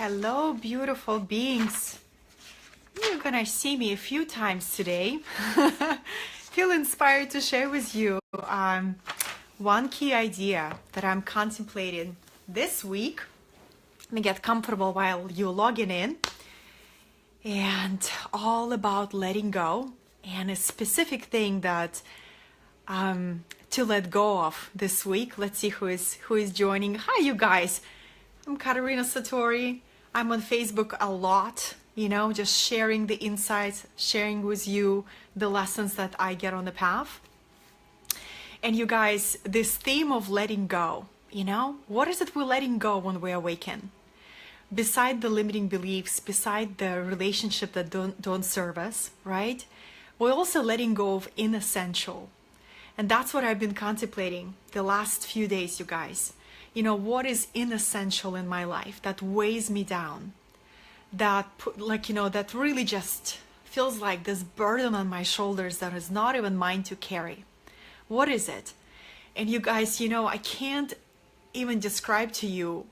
Hello, beautiful beings. You're gonna see me a few times today. Feel inspired to share with you one key idea that I'm contemplating this week. Let me get comfortable while you're logging in. And all about letting go, and a specific thing that to let go of this week. Let's see who is joining. Hi, you guys. I'm Katerina Satori. I'm on Facebook a lot, just sharing the insights, sharing with you the lessons that I get on the path. And you guys, this theme of letting go, what is it we're letting go when we awaken? Beside the limiting beliefs, beside the relationship that don't serve us, right? We're also letting go of inessential. And that's what I've been contemplating the last few days, you guys. What is inessential in my life that weighs me down? That that really just feels like this burden on my shoulders that is not even mine to carry. What is it? And you guys, I can't even describe to you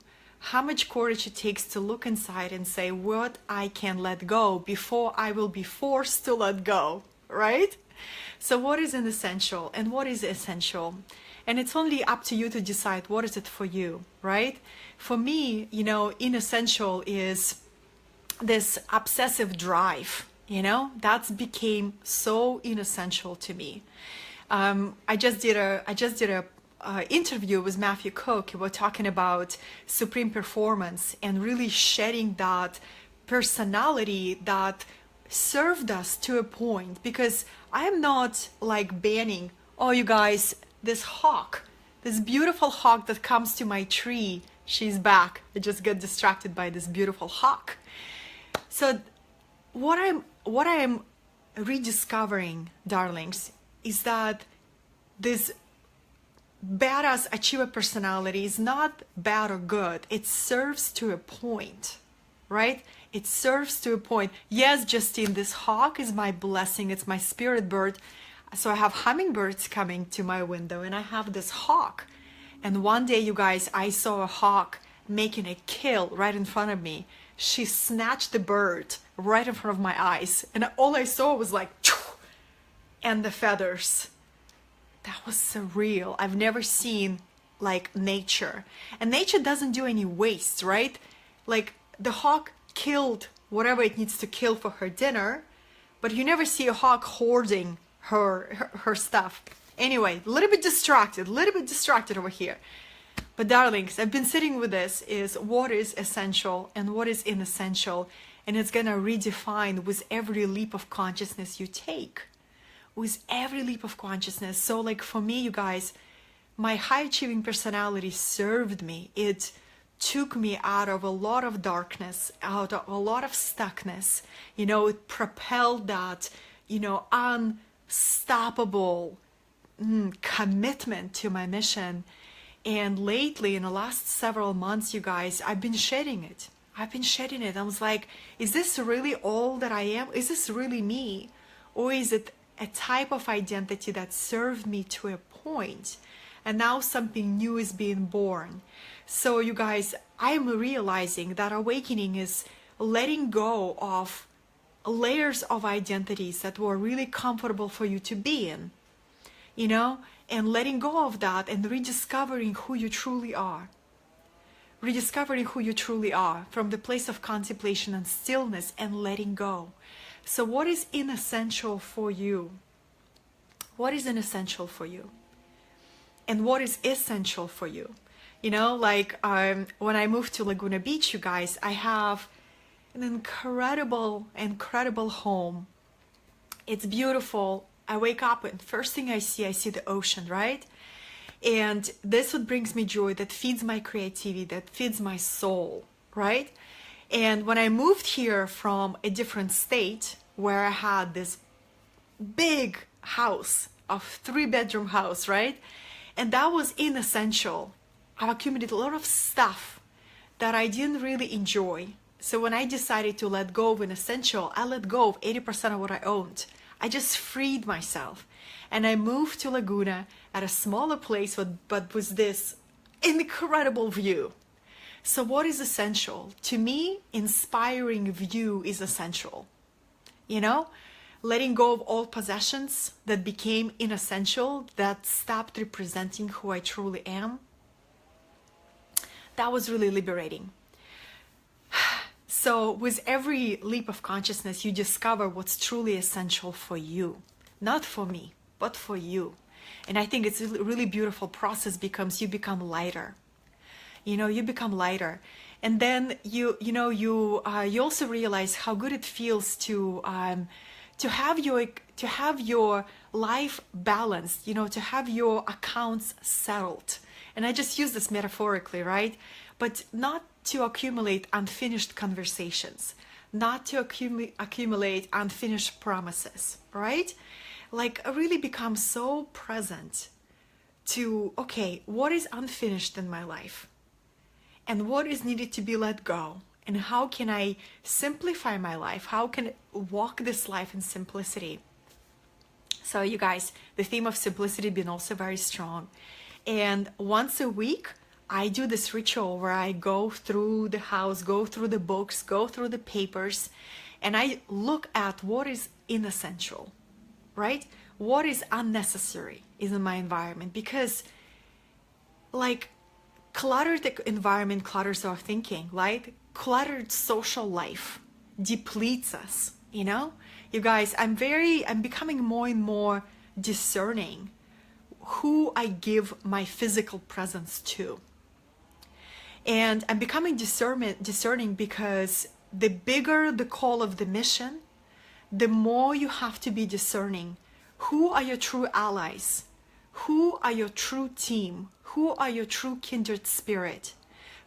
how much courage it takes to look inside and say what I can let go before I will be forced to let go, right? So what is an essential and what is essential? And it's only up to you to decide what is it for you, right? For me, inessential is this obsessive drive, that's became so inessential to me. I just did a interview with Matthew Cook. We were talking about supreme performance and really shedding that personality that served us to a point, because I am not like banning, oh, you guys, this hawk, this beautiful hawk that comes to my tree, she's back. I just got distracted by this beautiful hawk. So what I'm rediscovering, darlings, is that this badass achiever personality is not bad or good. It serves to a point, right? It serves to a point. Yes, Justine, this hawk is my blessing. It's my spirit bird. So I have hummingbirds coming to my window and I have this hawk. And one day, you guys, I saw a hawk making a kill right in front of me. She snatched the bird right in front of my eyes. And all I saw was like, and the feathers. That was surreal. I've never seen like nature. And nature doesn't do any waste, right? Like the hawk killed whatever it needs to kill for her dinner, but you never see a hawk hoarding her stuff. Anyway, a little bit distracted over here. But darlings, I've been sitting with this, is what is essential and what is inessential, and it's gonna redefine with every leap of consciousness you take. With every leap of consciousness. So like for me, you guys, my high achieving personality served me. It took me out of a lot of darkness, out of a lot of stuckness. It propelled that, unstoppable commitment to my mission. And lately, in the last several months, you guys, I've been shedding it. I was like, is this really all that I am? Is this really me? Or is it a type of identity that served me to a point, and now something new is being born? So you guys, I am realizing that awakening is letting go of layers of identities that were really comfortable for you to be in, and letting go of that and rediscovering who you truly are. Rediscovering who you truly are from the place of contemplation and stillness and letting go. So what is inessential for you? What is inessential for you? And what is essential for you? When I moved to Laguna Beach, you guys, I have an incredible home. It's beautiful. I wake up and first thing I see the ocean, right? And this what brings me joy, that feeds my creativity, that feeds my soul, right? And when I moved here from a different state where I had this big house, a 3-bedroom house, right? And that was inessential. I've accumulated a lot of stuff that I didn't really enjoy. So when I decided to let go of inessential, I let go of 80% of what I owned. I just freed myself. And I moved to Laguna at a smaller place, but with this incredible view. So what is essential? To me, inspiring view is essential. You know, letting go of all possessions that became inessential, that stopped representing who I truly am. That was really liberating. So with every leap of consciousness, you discover what's truly essential for you, not for me, but for you. And I think it's a really beautiful process because you become lighter. You know, you become lighter. And then you also realize how good it feels to have your life balanced, you know, to have your accounts settled. And I just use this metaphorically, right? But not to accumulate unfinished conversations, not to accumulate unfinished promises, right? Like really become so present to, okay, what is unfinished in my life? And what is needed to be let go? And how can I simplify my life? How can I walk this life in simplicity? So you guys, the theme of simplicity has been also very strong. And once a week, I do this ritual where I go through the house, go through the books, go through the papers, and I look at what is inessential, right? What is unnecessary in my environment? Because like cluttered environment clutters our thinking, right? Cluttered social life depletes us, you know? You guys, I'm becoming more and more discerning who I give my physical presence to. And I'm becoming discerning because the bigger the call of the mission, the more you have to be discerning. Who are your true allies? Who are your true team? Who are your true kindred spirit?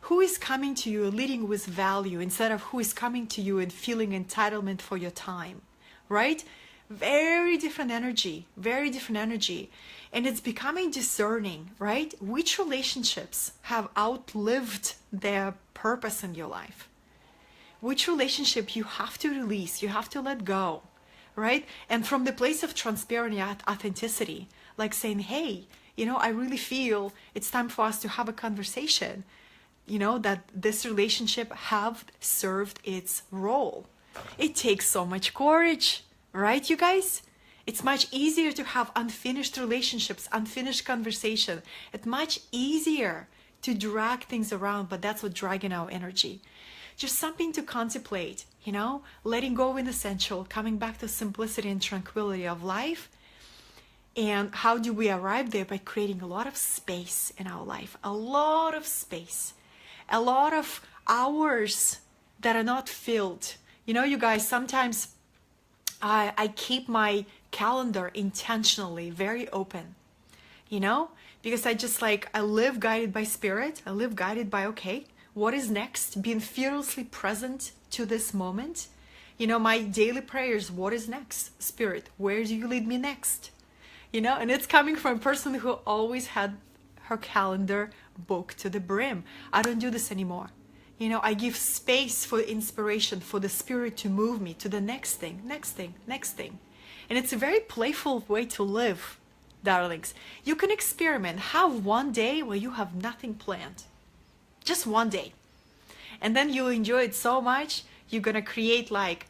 Who is coming to you leading with value instead of who is coming to you and feeling entitlement for your time, right? Very different energy, very different energy. And it's becoming discerning, right? Which relationships have outlived their purpose in your life? Which relationship you have to release, you have to let go, right? And from the place of transparency, authenticity, like saying, hey, you know, I really feel it's time for us to have a conversation, you know, that this relationship have served its role. It takes so much courage, right, you guys? It's much easier to have unfinished relationships, unfinished conversation. It's much easier to drag things around, but that's what dragging our energy. Just something to contemplate, you know, letting go of inessential, coming back to simplicity and tranquility of life. And how do we arrive there? By creating a lot of space in our life, a lot of space, a lot of hours that are not filled. You know, you guys, sometimes I keep my calendar intentionally very open, you know, because I live guided by spirit. I live guided by, okay, what is next? Being fearlessly present to this moment. You know, my daily prayers, what is next? Spirit, where do you lead me next? You know, and it's coming from a person who always had her calendar booked to the brim. I don't do this anymore. You know, I give space for inspiration, for the spirit to move me to the next thing, next thing, next thing. And it's a very playful way to live, darlings. You can experiment. Have one day where you have nothing planned. Just one day. And then you'll enjoy it so much, you're going to create like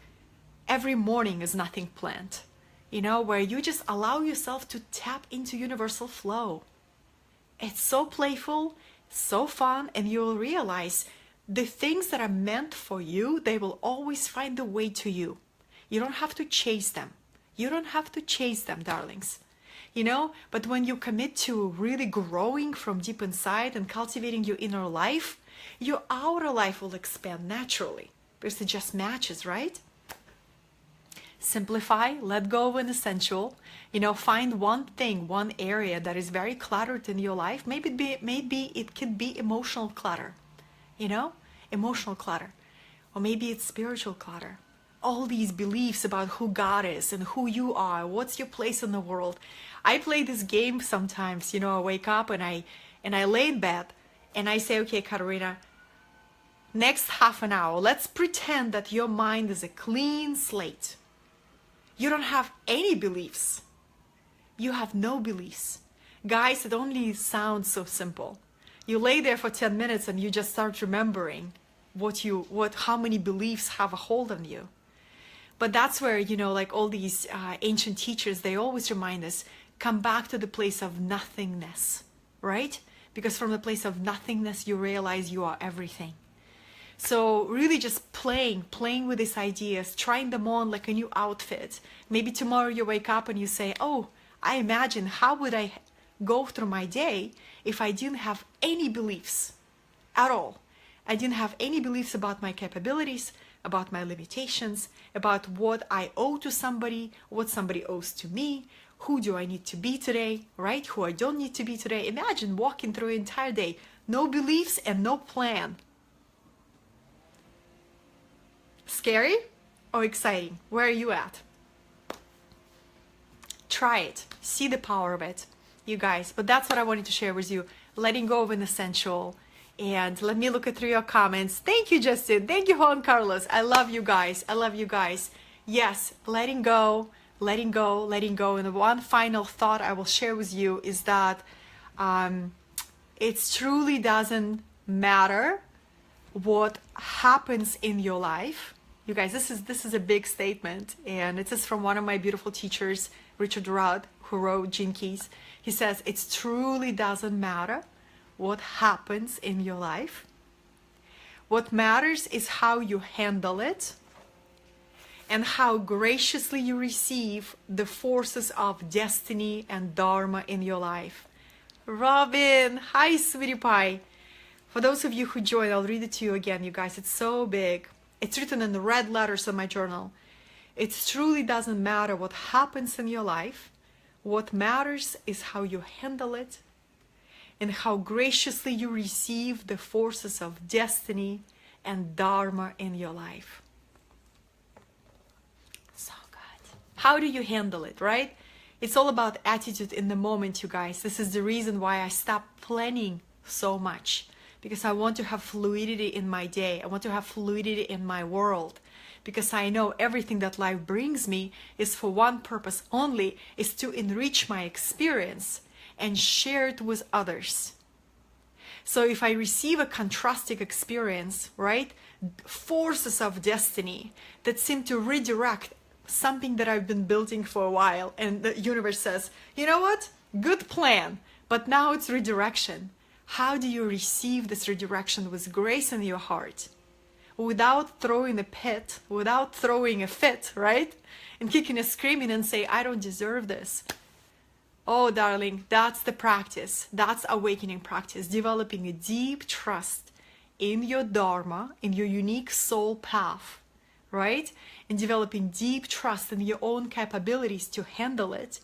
every morning is nothing planned. You know, where you just allow yourself to tap into universal flow. It's so playful, so fun, and you'll realize the things that are meant for you, they will always find the way to you. You don't have to chase them. You don't have to chase them, darlings. You know, but when you commit to really growing from deep inside and cultivating your inner life, your outer life will expand naturally because it just matches, right? Simplify, let go of an essential, you know, find one thing, one area that is very cluttered in your life. Maybe it could be emotional clutter, you know, emotional clutter, or maybe it's spiritual clutter. All these beliefs about who God is and who you are, what's your place in the world. I play this game sometimes, you know, I wake up and I lay in bed and I say, okay, Katerina, next half an hour, let's pretend that your mind is a clean slate. You don't have any beliefs. You have no beliefs. Guys, it only sounds so simple. You lay there for 10 minutes and you just start remembering how many beliefs have a hold on you. But that's where, like all these ancient teachers, they always remind us, come back to the place of nothingness, right? Because from the place of nothingness, you realize you are everything. So really just playing with these ideas, trying them on like a new outfit. Maybe tomorrow you wake up and you say, oh, I imagine how would I go through my day if I didn't have any beliefs at all. I didn't have any beliefs about my capabilities, about my limitations, about what I owe to somebody, what somebody owes to me, who do I need to be today, right? Who I don't need to be today. Imagine walking through an entire day, no beliefs and no plan. Scary or exciting? Where are you at? Try it. See the power of it, you guys. But that's what I wanted to share with you. Letting go of an essential. And let me look through your comments. Thank you, Justin. Thank you, Juan Carlos. I love you guys. I love you guys. Yes, letting go, letting go, letting go. And the one final thought I will share with you is that it truly doesn't matter what happens in your life. You guys, this is a big statement, and it is from one of my beautiful teachers, Richard Rudd, who wrote Gene Keys. He says, it truly doesn't matter what happens in your life. What matters is how you handle it and how graciously you receive the forces of destiny and dharma in your life. Robin, hi, sweetie pie. For those of you who joined, I'll read it to you again, you guys. It's so big. It's written in the red letters on my journal. It truly doesn't matter what happens in your life. What matters is how you handle it and how graciously you receive the forces of destiny and dharma in your life. So good. How do you handle it, right? It's all about attitude in the moment, you guys. This is the reason why I stopped planning so much. Because I want to have fluidity in my day. I want to have fluidity in my world. Because I know everything that life brings me is for one purpose only, is to enrich my experience and share it with others. So if I receive a contrasting experience, right, forces of destiny that seem to redirect something that I've been building for a while, and the universe says, you know what, good plan, but now it's redirection. How do you receive this redirection with grace in your heart? Without throwing a pit, without throwing a fit, right? And kicking and screaming and say, I don't deserve this. Oh, darling, that's the practice. That's awakening practice. Developing a deep trust in your dharma, in your unique soul path, right? And developing deep trust in your own capabilities to handle it.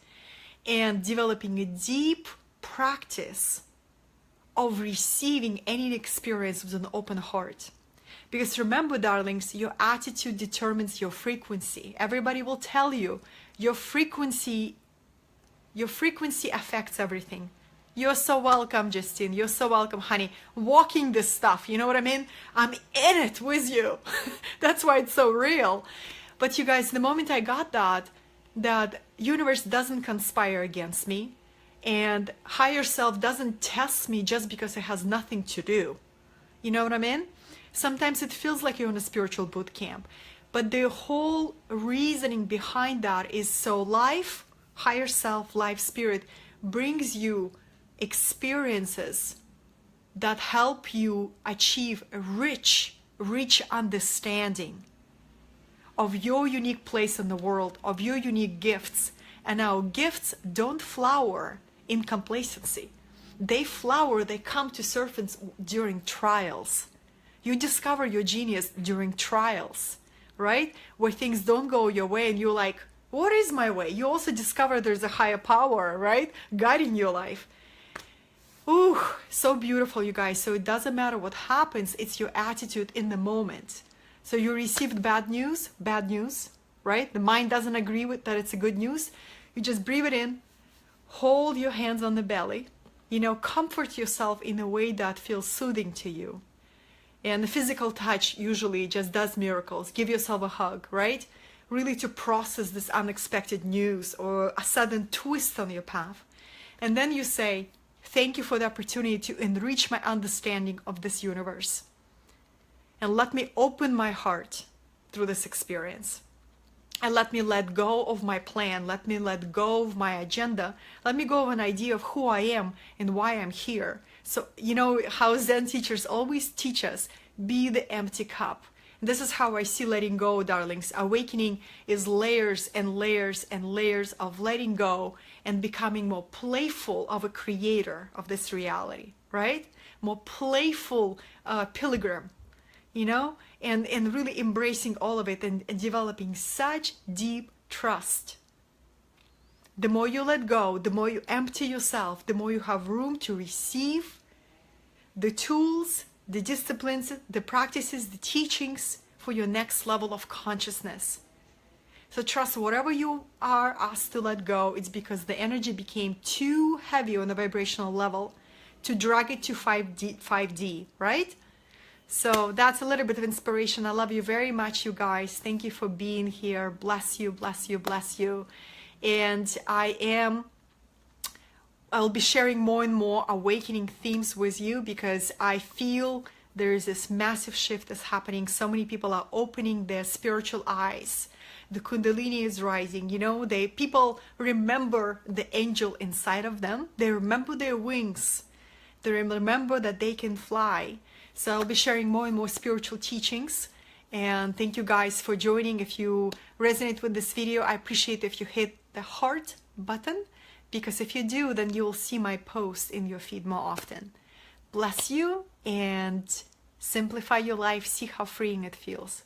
And developing a deep practice of receiving any experience with an open heart. Because remember, darlings, your attitude determines your frequency. Everybody will tell you your frequency affects everything. You're so welcome, Justine. You're so welcome, honey. Walking this stuff, you know what I mean? I'm in it with you. That's why it's so real. But you guys, the moment I got that universe doesn't conspire against me, and higher self doesn't test me just because it has nothing to do. You know what I mean? Sometimes it feels like you're in a spiritual boot camp. But the whole reasoning behind that is so life, higher self, life spirit, brings you experiences that help you achieve a rich understanding of your unique place in the world, of your unique gifts. And our gifts don't flower in complacency. They flower, they come to surface during trials. You discover your genius during trials, right? Where things don't go your way and you're like, what is my way? You also discover there's a higher power, right? Guiding your life. Ooh, so beautiful, you guys. So it doesn't matter what happens, it's your attitude in the moment. So you received bad news, right? The mind doesn't agree with that it's a good news. You just breathe it in, hold your hands on the belly, comfort yourself in a way that feels soothing to you. And the physical touch usually just does miracles. Give yourself a hug, right? Really to process this unexpected news or a sudden twist on your path. And then you say, Thank you for the opportunity to enrich my understanding of this universe. And let me open my heart through this experience. And let me let go of my plan. Let me let go of my agenda. Let me go of an idea of who I am and why I'm here. So, you know how Zen teachers always teach us, be the empty cup. This is how I see letting go, darlings. Awakening is layers and layers and layers of letting go and becoming more playful of a creator of this reality, right? More playful pilgrim, you know, and really embracing all of it and developing such deep trust. The more you let go, the more you empty yourself, the more you have room to receive the tools, the disciplines, the practices, the teachings for your next level of consciousness. So trust whatever you are asked to let go, it's because the energy became too heavy on the vibrational level to drag it to 5D, right? So that's a little bit of inspiration. I love you very much, you guys. Thank you for being here. Bless you, bless you, bless you. And I'll be sharing more and more awakening themes with you because I feel there is this massive shift that's happening. So many people are opening their spiritual eyes. The Kundalini is rising. You know, people remember the angel inside of them. They remember their wings. They remember that they can fly. So I'll be sharing more and more spiritual teachings. And thank you guys for joining. If you resonate with this video, I appreciate if you hit the heart button, because if you do, then you will see my posts in your feed more often. Bless you and simplify your life. See how freeing it feels.